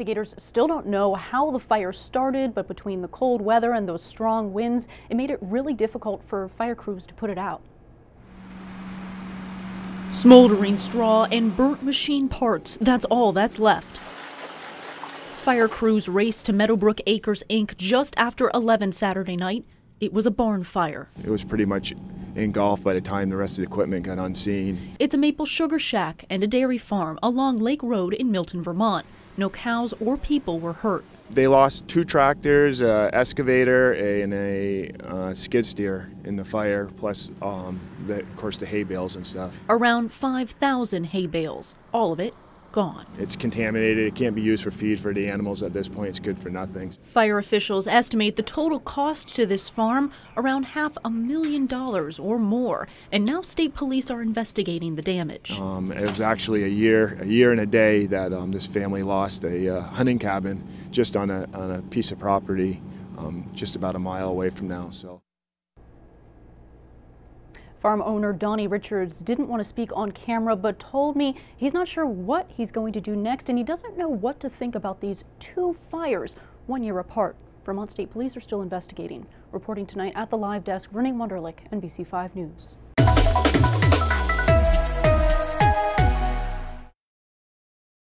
Investigators still don't know how the fire started, but between the cold weather and those strong winds, it made it really difficult for fire crews to put it out. Smoldering straw and burnt machine parts, that's all that's left. Fire crews raced to Meadowbrook Acres, Inc. just after 11 Saturday night. It was a barn fire. It was pretty much engulfed by the time the rest of the equipment got on scene. It's a maple sugar shack and a dairy farm along Lake Road in Milton, Vermont. No cows or people were hurt. They lost 2 tractors, an excavator, and a skid steer in the fire, plus, of course, the hay bales and stuff. Around 5,000 hay bales, all of it gone. It's contaminated. It can't be used for feed for the animals at this point. It's good for nothing. Fire officials estimate the total cost to this farm around $500,000 or more, and now state police are investigating the damage. It was actually a year and a day that this family lost a hunting cabin just on a piece of property just about a mile away from now. So. Farm owner Donnie Richards didn't want to speak on camera, but told me he's not sure what he's going to do next, and he doesn't know what to think about these 2 fires 1 year apart. Vermont State Police are still investigating. Reporting tonight at the live desk, Renee Wunderlich, NBC5 News.